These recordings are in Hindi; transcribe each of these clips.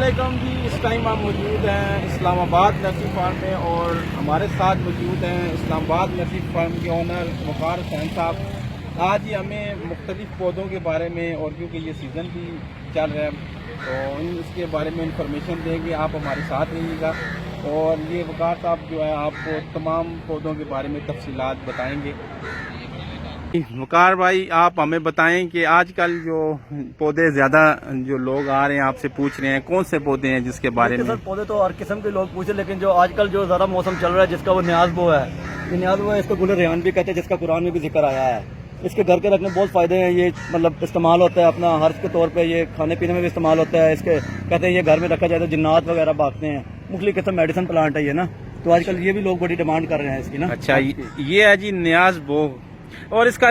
अस्सलामुअलैकुम जी। इस टाइम हम मौजूद हैं इस्लामाबाद नर्सरी फार्म में और हमारे साथ मौजूद हैं इस्लामाबाद नर्सरी फार्म के ओनर वकार हुसैन साहब। आज ही हमें मुख्तलिफ पौधों के बारे में और क्योंकि ये सीज़न भी चल रहा है तो इसके बारे में इंफॉर्मेशन देंगे। आप हमारे साथ रहिएगा और ये वकार साहब जो है आपको तमाम पौधों के बारे में तफसीलात बताएँगे। वकार भाई, आप हमें बताएं कि आजकल जो पौधे ज़्यादा जो लोग आ रहे हैं आपसे पूछ रहे हैं कौन से पौधे हैं जिसके बारे में? सर पौधे तो हर किस्म के लोग पूछे, लेकिन जो आजकल जो ज़्यादा मौसम चल रहा है जिसका वो न्याज़बो है, ये न्याज़बो है, इसको गुल रेहान भी कहते हैं, जिसका कुरान में भी जिक्र आया है। इसके घर के रखने बहुत फ़ायदे हैं। ये मतलब इस्तेमाल होता है अपना हर्ष के तौर पे, ये खाने पीने में भी इस्तेमाल होता है। इसके कहते हैं ये घर में रखा जाए तो जिन्नात वगैरह भागते हैं। मुख्तलिफ किस्म मेडिसिन प्लांट है ये ना, तो आजकल ये भी लोग बड़ी डिमांड कर रहे हैं इसकी ना। अच्छा, ये है जी न्याज बोग। और इसका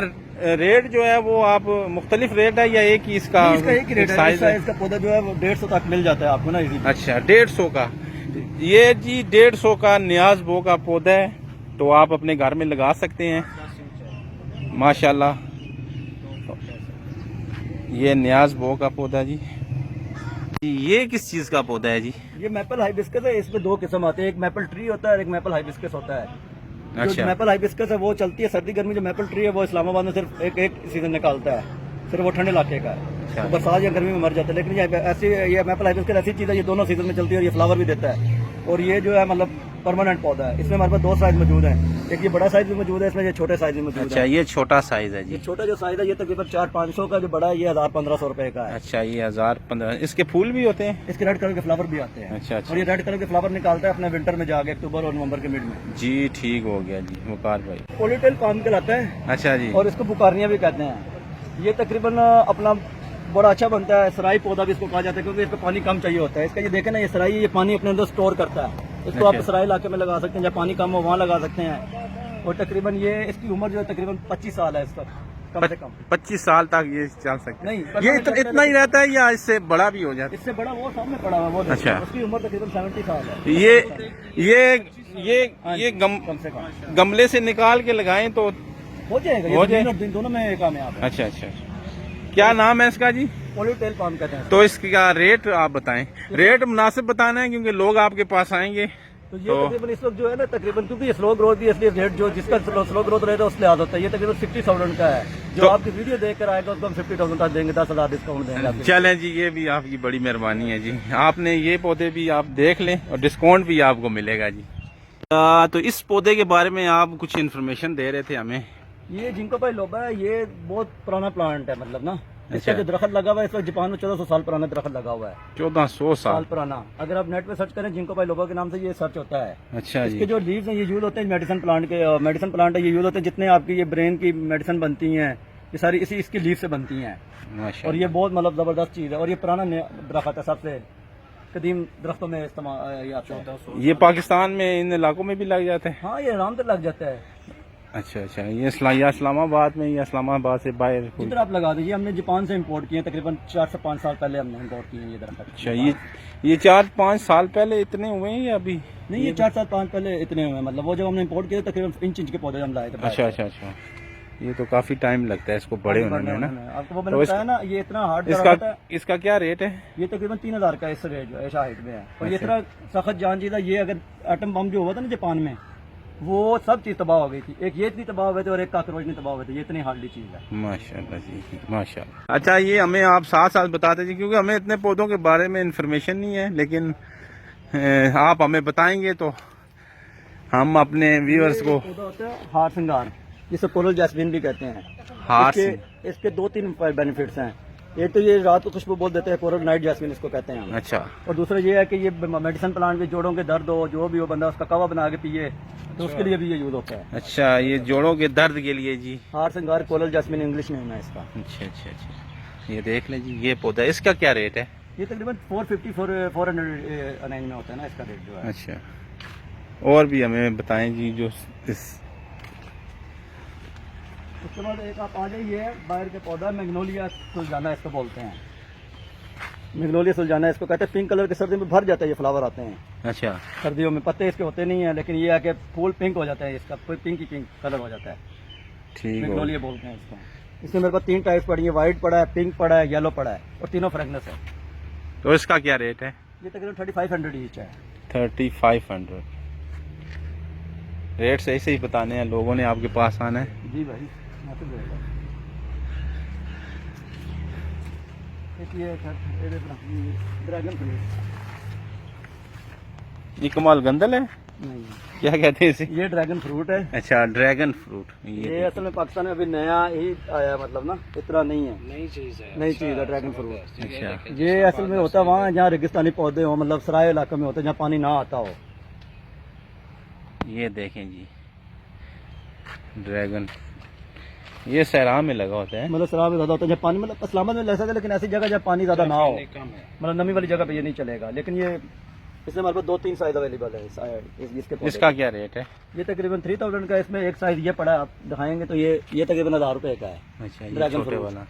रेट जो है वो आप मुख्तलिफ रेट है या एक ही इसका? इसका एक ही रेट है। इसका पौधा जो है वो 150 तक मिल जाता है आपको ना इजी। अच्छा, 150 का। ये जी 150 का न्याज बो का पौधा है, तो आप अपने घर में लगा सकते हैं माशाल्लाह। ये न्याज बो का पौधा जी। ये किस चीज का पौधा है जी? ये मैपल हाइबिस्कस है। इसमें दो किस्म आते हैं, एक मैपल ट्री होता है और एक मैपल हाइबिस्कस होता है। अच्छा। जो मैपल हाइबिस्कस है वो चलती है सर्दी गर्मी। जो मैपल ट्री है वो इस्लामाबाद में सिर्फ एक सीजन निकालता है, सिर्फ वो ठंडे इलाके का है। अच्छा। तो बरसात या गर्मी में मर जाता है। लेकिन ये मैपल हाइबिस्कस ऐसी चीज़ है, ये दोनों सीजन में चलती है और ये फ्लावर भी देता है। और ये जो है मतलब परमानेंट पौधा है। इसमें हमारे पास दो साइज मौजूद है, एक ये बड़ा साइज भी मौजूद है, इसमें ये छोटे साइज भी मौजूद है। अच्छा, ये छोटा साइज है जी। ये छोटा जो साइज है ये तकरीबन 400-500 का, जो बड़ा है ये 1000-1500 रुपए का है। अच्छा, ये 1000-1500। इसके फूल भी होते हैं? इसके रेड कलर के फ्लावर भी आते हैं। अच्छा अच्छा। और ये रेड कलर के फ्लावर निकालता है अपने विंटर में जाके, अक्टूबर और नवंबर के मिड में। जी ठीक हो गया जी वकार भाई। पोलीटेल पाम कहलाता है। अच्छा जी। और इसको बुकार्निया भी कहते हैं। ये तकरीबन अपना बड़ा अच्छा बनता है। सराई पौधा भी इसको कहा जाता है क्योंकि इसको पानी कम चाहिए होता है। इसका ये देखें ना, ये सराई ये पानी अपने अंदर स्टोर करता है। इसको आप सराई इलाके में लगा सकते हैं, जहाँ पानी कम हो वहाँ लगा सकते हैं। और तकरीबन ये इसकी उम्र जो है तकरीबन 25 साल है। इसका कम से कम 25 साल तक ये चल सकता है। नहीं, ये इतना ही रहता है या इससे बड़ा भी हो जाता है? इससे बड़ा वो सामने पड़ा हुआ है वो। अच्छा। उसकी उम्र तकरीबन 70 साल है। ये कम से कम गमले से निकाल के लगाएं तो हो जाएगा। हो ये जाएगा। दिन दोनों में कामयाब है। अच्छा अच्छा। क्या नाम है इसका जी? पोलीटेल पाम कहते हैं। तो इसका रेट आप बताएं। रेट मुनासिब बताना है क्योंकि लोग आपके पास आएंगे। तो ये तकरीबन इस वक्त जो है ना, तकरीबन क्योंकि ये स्लो ग्रोथ भी, इसलिए रेट जो जिसका स्लो ग्रोथ रहेगा उससे लिहाज होता है। ये तकरीबन 60,000 का है। जो तो आपकी वीडियो देख कर आएगा उसको हम 50,000 तक देंगे, 10,000 डिस्काउंट देंगे आपको। चलें जी, ये भी आपकी बड़ी मेहरबानी है जी। आपने ये पौधे भी आप देख लें और डिस्काउंट भी आपको मिलेगा जी। तो इस पौधे के बारे में आप कुछ इन्फॉर्मेशन दे रहे थे हमें। ये जिंको भाई लोबा है, ये बहुत पुराना प्लांट है मतलब ना। इसका अच्छा। जो दरख्त लगा हुआ है इस वक्त जापान में 1400 साल पुराना दरख्त लगा हुआ है। 1400 साल पुराना। अगर आप नेट पे सर्च करें जिंको भाई लोबा के नाम से ये सर्च होता है। अच्छा इसके जी। जो लीव्स हैं ये यूज होते हैं मेडिसिन प्लांट के। मेडिसिन प्लांट है ये यूज होते हैं, जितने आपकी ये ब्रेन की मेडिसिन बनती हैं ये सारी इसी इसकी लीव से बनती हैं। माशा। और ये बहुत मतलब जबरदस्त चीज है। और ये पुराना दरख्त है, सबसे कदीम दरख्तों में इस्तेमाल ये आता है। ये पाकिस्तान में इन इलाकों में भी लग जाते हैं? हाँ, ये आराम से लग जाता है। अच्छा अच्छा। ये इस्लामाबाद में या इस्लामाबाद से बाहर? जिधर आप लगा दीजिए। हमने जापान से इंपोर्ट किए हैं, तकरीबन 4 से 5 साल पहले हमने इंपोर्ट किए हैं ये दरख्त। अच्छा, ये 4-5 साल पहले इतने हुए हैं या अभी? नहीं, ये 4 साल 5 पहले इतने हुए हैं। मतलब वो जब हमने इंपोर्ट किए तकरीबन इंच के पौधे हम लाए थे। अच्छा अच्छा अच्छा। ये तो काफी टाइम लगता है इसको बड़े होने में ना। आपको वो मैंने बताया ना, ये इतना हार्ड इसका क्या रेट है? ये तकरीबन 3000 का इस रेट जो है हाइट में है। और ये अच्छा। इतना सख्त जान चीज है। ये अगर एटम बम जो हुआ था ना जापान में, वो सब चीज तबाह हो गई थी। एक ये इतनी तबाह हुए थे और एक काकरोच नहीं तबाह हुए थे। ये इतनी हार्डली चीज है। माशाल्लाह जी माशाल्लाह। अच्छा, ये हमें आप साथ साथ बताते जी क्योंकि हमें इतने पौधों के बारे में इंफॉर्मेशन नहीं है, लेकिन आप हमें बताएंगे तो हम अपने व्यूअर्स को। पौधा होता है हार सिंगार, जिसे कोरल जैस्मिन भी कहते हैं। हार इसके 2-3 बेनिफिट्स हैं। एक तो ये रात को खुशबू बोल देते हैं, कोरल नाइट जैस्मिन इसको कहते हैं हम। अच्छा। और दूसरा ये है कि ये मेडिसिन प्लांट भी, जोड़ों के दर्द हो जो भी हो, बंदा उसका कावा बना के पिए तो उसके लिए भी ये यूज होता है। अच्छा, ये जोड़ों के दर्द के लिए जी। हार सिंगार कोरल जैस्मिन इंग्लिश नेम है इसका। अच्छा अच्छा अच्छा। ये देख लें जी, ये पौधा इसका क्या रेट है? ये तकरीबन 450-400 अरेंज में होता है ना इसका रेट जो है। अच्छा, और भी हमें बताएं जी जो इस। उसके बाद एक आप आ जाइए, बाहर के पौधा मैग्नोलिया सुलझाना इसको बोलते हैं। मैग्नोलिया सुलझाना इसको कहते हैं। पिंक कलर के सर्दी में भर जाता है, ये फ्लावर आते हैं। अच्छा। सर्दियों में पत्ते इसके होते नहीं है, लेकिन ये आके फूल पिंक हो जाता है, इसका कोई पिंक ही पिंक कलर हो जाता है। ठीक है। मैग्नोलिया बोलते हैं इसको। इसमें मेरे पास 3 टाइप्स पड़ी है, व्हाइट पड़ा है, पिंक पड़ा है, येलो पड़ा है और तीनों फ्रेगनेंस है। तो इसका क्या रेट है? ये तकरीबन 3500 ईच है। 3500। रेट सही सही बताने हैं, लोगों ने आपके पास आना है। जी भाई, ड्रैगन फ्रूट, ये कमाल गंदल है, नहीं क्या कहते हैं इसे? ये ड्रैगन फ्रूट है। अच्छा, ड्रैगन फ्रूट। ये असल में पाकिस्तान में अभी नया ही आया, मतलब ना इतना नहीं है, नई चीज है ड्रैगन फ्रूट। अच्छा, ये असल में होता है वहाँ जहाँ रेगिस्तानी पौधे हो, मतलब सराय इलाके में होते हैं जहाँ पानी ना आता हो। ये देखें जी, ड्रैगन, ये सहरा में लगा होता है। मतलब सराय में ज्यादा होता है जहाँ पानी, मतलब इस्लामाबाद में लग सकता है, लेकिन ऐसी जगह जहाँ पानी ज्यादा ना हो, मतलब नमी वाली जगह पे ये नहीं चलेगा। लेकिन ये इसमें हमारे पास 2-3 साइज अवेलेबल है इसके पौधे। इसका क्या रेट है? ये तकरीबन 3000 का। इसमें एक साइज ये पड़ा है, आप दिखाएंगे तो ये तकरीबन 1000 रुपए का है। अच्छा, ये ड्रैगन छोटे फ्रूट वाला।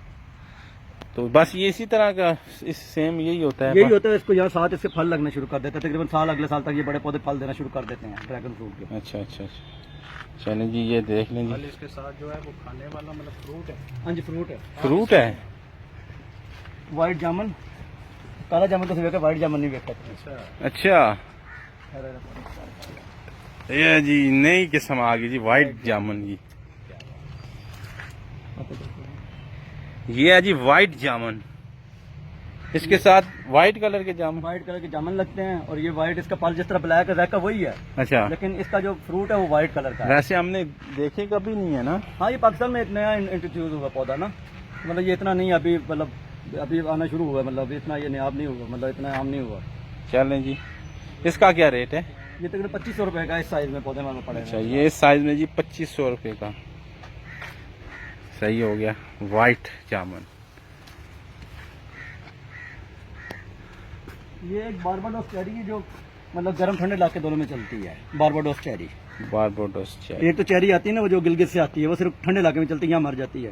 तो बस ये इसी तरह का इस सेम यही होता है? यही होता है। इसको यहाँ साथ इसके फल लगने शुरू कर देते हैं, तकरीबन साल अगले साल तक ये बड़े पौधे फल देना शुरू कर देते हैं ड्रैगन फ्रूट के। अच्छा अच्छा अच्छा, चलें जी, ये देख लें जी। इसके साथ जो है वो खाने वाला मतलब फ्रूट है। हाँ जी, फ्रूट है। फ्रूट है, व्हाइट जामुन, काला जामुन तो देखा, व्हाइट जामुन नहीं देखा। अच्छा, ये जी नई किस्म आ गई जी, व्हाइट जामुन जी। ये है जी व्हाइट जामुन, इसके साथ व्हाइट कलर के जामुन। व्हाइट कलर के जामुन लगते हैं, और ये व्हाइट, इसका फल जिस तरह ब्लैक है का वही है। अच्छा, लेकिन इसका जो फ्रूट है वो व्हाइट कलर का है। वैसे हमने देखे कभी नहीं है ना। हाँ, ये पाकिस्तान में एक नया इंट्रोड्यूस हुआ पौधा ना, मतलब ये इतना नहीं अभी, मतलब अभी आना शुरू हुआ है, मतलब इतना ये नायाब नहीं हुआ, मतलब इतना आम नहीं हुआ। चलें जी, इसका क्या रेट है? ये तकरीबन 2500 रुपए का इस साइज में पौधे में पड़े। अच्छा, ये इस साइज में जी 2500 रुपये का। सही हो गया, व्हाइट जामुन। ये एक बारबाडोस चेरी है जो मतलब गर्म ठंडे इलाके दोनों में चलती है। Barbados cherry, Barbados cherry. एक तो चेरी आती है ना वो जो गिलगित से आती है, वो सिर्फ ठंडे इलाके में चलती है, यहाँ मर जाती है।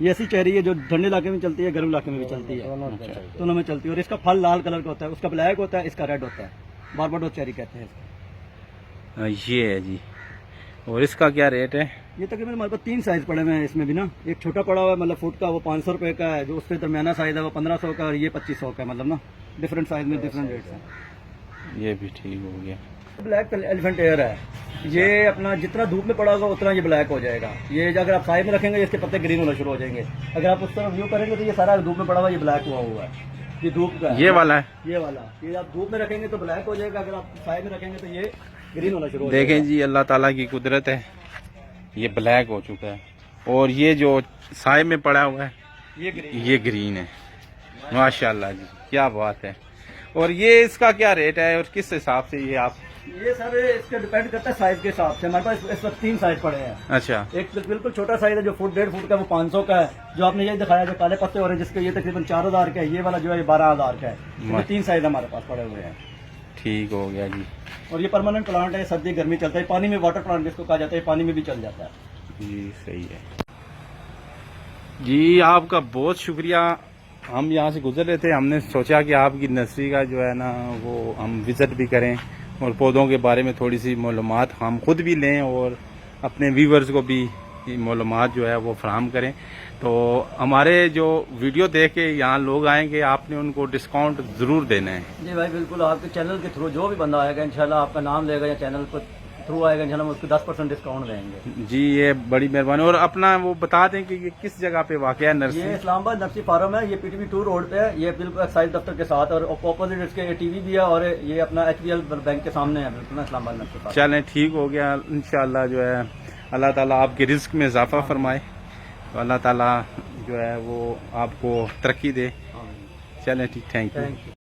ये ऐसी चेरी है जो ठंडे इलाके में चलती है, गर्म इलाके में भी चलती है, दोनों में चलती है। और इसका फल लाल कलर का होता है, उसका ब्लैक होता है, इसका रेड होता है। बारबाडोस चेरी कहते हैं इसको। ये है जी, और इसका क्या रेट है? ये तकरीबन हमारे पास 3 साइज पड़े हुए हैं इसमें भी ना। एक छोटा पड़ा हुआ है मतलब फुट का, वो 500 रुपए का है। जो उससे दरमियाना साइज है वो 1500 का, और ये 2500 का है, मतलब ना डिफरेंट साइज में डिफरेंट रेट्स हैं। ये भी ठीक हो गया। ब्लैक एलिफेंट एयर है ये, अपना जितना धूप में पड़ा होगा उतना ये ब्लैक हो जाएगा। ये अगर आप साइड में रखेंगे इसके पत्ते ग्रीन होना शुरू हो जाएंगे। अगर आप उस तरफ व्यू करेंगे तो ये सारा धूप में पड़ा हुआ ये ब्लैक हुआ है, ये धूप का है। ये वाला है, ये वाला, ये आप धूप में रखेंगे तो ब्लैक हो जाएगा, अगर आप साइड में रखेंगे तो ये ग्रीन होना शुरू हो जाएगा। देखें जी, अल्लाह ताला की कुदरत है, ये ब्लैक हो चुका है। और ये जो साए में पड़ा हुआ है ये ग्रीन है। माशाल्लाह जी, क्या बात है। और ये इसका क्या रेट है और किस हिसाब से ये आप? ये सर इसका डिपेंड करता है साइज के हिसाब से। हमारे पास इस वक्त 3 साइज पड़े हैं। अच्छा, एक बिल्कुल छोटा साइज है जो फुट 1.5 फुट का, वो 500 का है। जो आपने ये दिखाया जो काले पत्ते हो रहे हैं जिसके, ये तकरीबन 4000 का है। ये वाला जो है 12000 का है। इसमें 3 साइज हमारे पास पड़े हुए हैं। ठीक हो गया जी। और ये परमानेंट प्लांट है, सर्दी गर्मी चलता है, पानी में वाटर प्लांट जिसको कहा जाता है, पानी में भी चल जाता है जी। सही है जी, आपका बहुत शुक्रिया। हम यहाँ से गुजर रहे थे, हमने सोचा कि आपकी नर्सरी का जो है ना वो हम विजिट भी करें और पौधों के बारे में थोड़ी सी मालूमात हम खुद भी लें और अपने व्यूवर्स को भी मालूमात जो है वो फराहम करें। तो हमारे जो वीडियो देख के यहाँ लोग आएंगे, आपने उनको डिस्काउंट ज़रूर देना है। जी भाई बिल्कुल, आपके चैनल के थ्रू जो भी बंदा आएगा इंशाल्लाह आपका नाम लेगा या चैनल पर थ्रू आएगा इंशाल्लाह हम उसको 10% डिस्काउंट देंगे। जी, ये बड़ी मेहरबानी। और अपना वो बता दें कि ये किस जगह पे वाक़ है नर्सरी? ये इस्लामाबाद नर्सरी फार्म है, ये PTV 2 रोड पे है। ये बिल्कुल एक्साइज दफ्तर के साथ, और ऑपोजिट इसके टीवी भी है, और ये अपना HBL बैंक के सामने है बिल्कुल ना, इस्लामाबाद नर्सरी फार्म। चलें, ठीक हो गया। इंशाअल्लाह जो है अल्लाह ताला आपके रिस्क में इजाफा फरमाए, तो अल्लाह ताला जो है वो आपको तरक्की दे। चलें ठीक, थैंक यू।